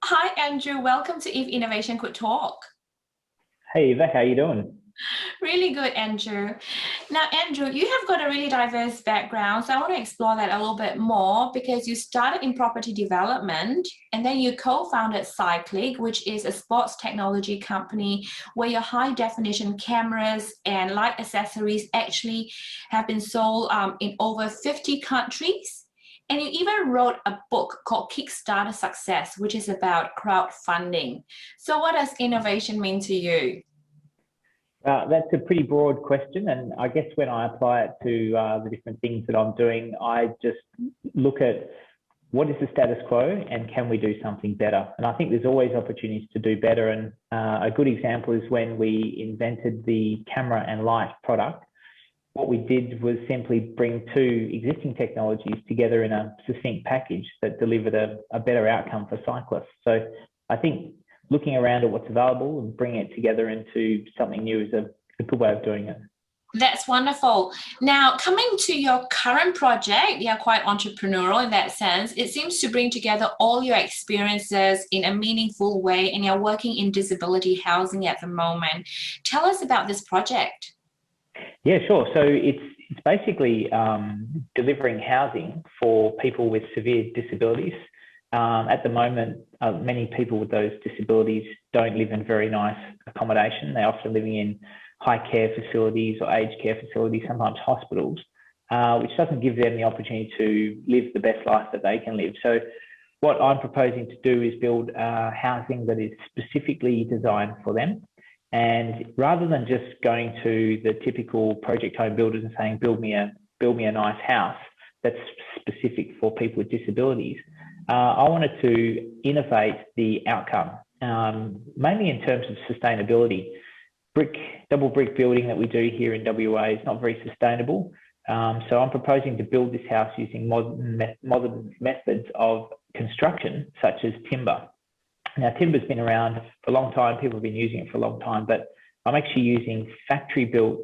Hi, Andrew. Welcome to If Innovation Could Talk. Hey Eva, how you doing? Really good, Andrew. Now, Andrew, you have got a really diverse background, so I want to explore that a little bit more because you started in property development and then you co-founded Cycliq, which is a sports technology company where your high definition cameras and light accessories actually have been sold in over 50 countries. And you even wrote a book called Kickstarter Success, which is about crowdfunding. So, what does innovation mean to you? That's a pretty broad question, and I guess when I apply it to the different things that I'm doing, I just look at what is the status quo and can we do something better? And I think there's always opportunities to do better. And a good example is when we invented the camera and light product. What we did was simply bring two existing technologies together in a succinct package that delivered a better outcome for cyclists. So I think looking around at what's available and bringing it together into something new is a good way of doing it. That's wonderful. Now, coming to your current project, you're quite entrepreneurial in that sense. It seems to bring together all your experiences in a meaningful way, and you're working in disability housing at the moment. Tell us about this project. Yeah, sure. So it's basically delivering housing for people with severe disabilities. At the moment, many people with those disabilities don't live in very nice accommodation. They're often living in high care facilities or aged care facilities, sometimes hospitals, which doesn't give them the opportunity to live the best life that they can live. So what I'm proposing to do is build housing that is specifically designed for them. And rather than just going to the typical project home builders and saying, build me a nice house that's specific for people with disabilities, I wanted to innovate the outcome, mainly in terms of sustainability. Double brick building that we do here in WA is not very sustainable. So I'm proposing to build this house using modern methods of construction, such as timber. Now, timber's been around for a long time. People have been using it for a long time, but I'm actually using factory-built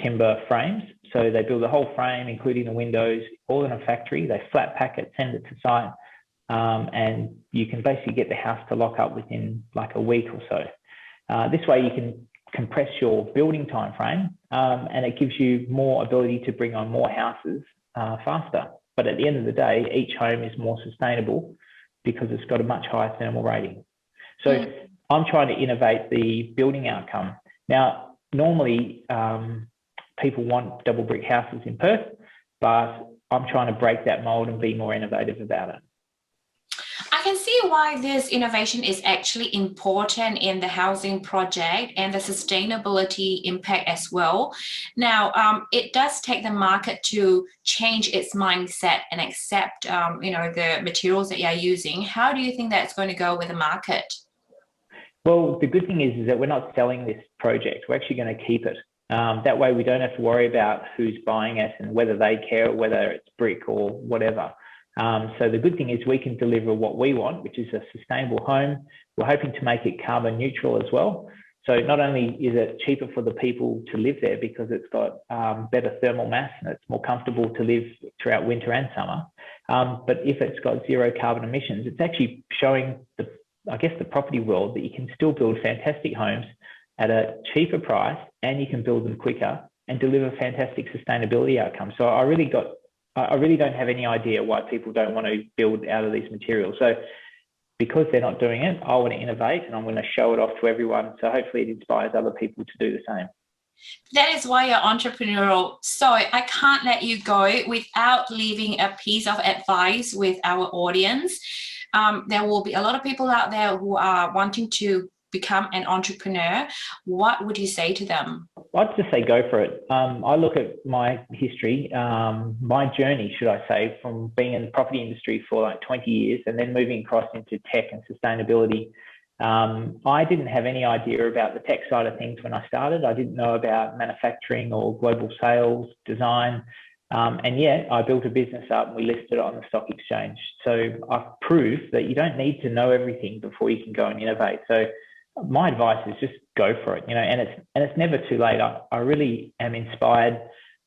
timber frames. So they build the whole frame, including the windows, all in a factory. They flat pack it, send it to site, and you can basically get the house to lock up within like a week or so. This way you can compress your building time frame, and it gives you more ability to bring on more houses faster. But at the end of the day, each home is more sustainable because it's got a much higher thermal rating. So I'm trying to innovate the building outcome. Now, normally people want double brick houses in Perth, but I'm trying to break that mold and be more innovative about it. I can see why this innovation is actually important in the housing project and the sustainability impact as well. Now, it does take the market to change its mindset and accept, the materials that you're using. How do you think that's going to go with the market? Well, the good thing is that we're not selling this project. We're actually going to keep it. That way we don't have to worry about who's buying it and whether they care, whether it's brick or whatever. So the good thing is we can deliver what we want, which is a sustainable home. We're hoping to make it carbon neutral as well. So not only is it cheaper for the people to live there because it's got better thermal mass and it's more comfortable to live throughout winter and summer, but if it's got zero carbon emissions, it's actually showing the property world that you can still build fantastic homes at a cheaper price and you can build them quicker and deliver fantastic sustainability outcomes. So I really don't have any idea why people don't want to build out of these materials. So because they're not doing it, I want to innovate and I'm going to show it off to everyone. So hopefully it inspires other people to do the same. That is why you're entrepreneurial. So I can't let you go without leaving a piece of advice with our audience. There will be a lot of people out there who are wanting to become an entrepreneur. What would you say to them? I'd just say go for it. I look at my history, my journey, should I say, from being in the property industry for like 20 years and then moving across into tech and sustainability. I didn't have any idea about the tech side of things when I started. I didn't know about manufacturing or global sales, design, and yet I built a business up and we listed it on the stock exchange. So I've proved that you don't need to know everything before you can go and innovate. So my advice is just go for it, and it's never too late. I really am inspired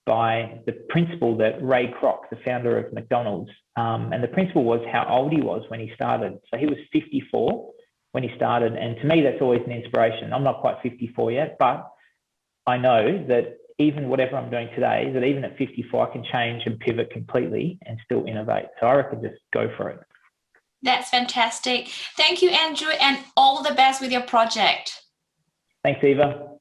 by the principle that Ray Kroc, the founder of McDonald's, And the principle was how old he was when he started. So he was 54 when he started. And to me, that's always an inspiration. I'm not quite 54 yet, but I know that even whatever I'm doing today, that even at 54, I can change and pivot completely and still innovate. So I reckon just go for it. That's fantastic. Thank you, Andrew, and all the best with your project. Thanks, Eva.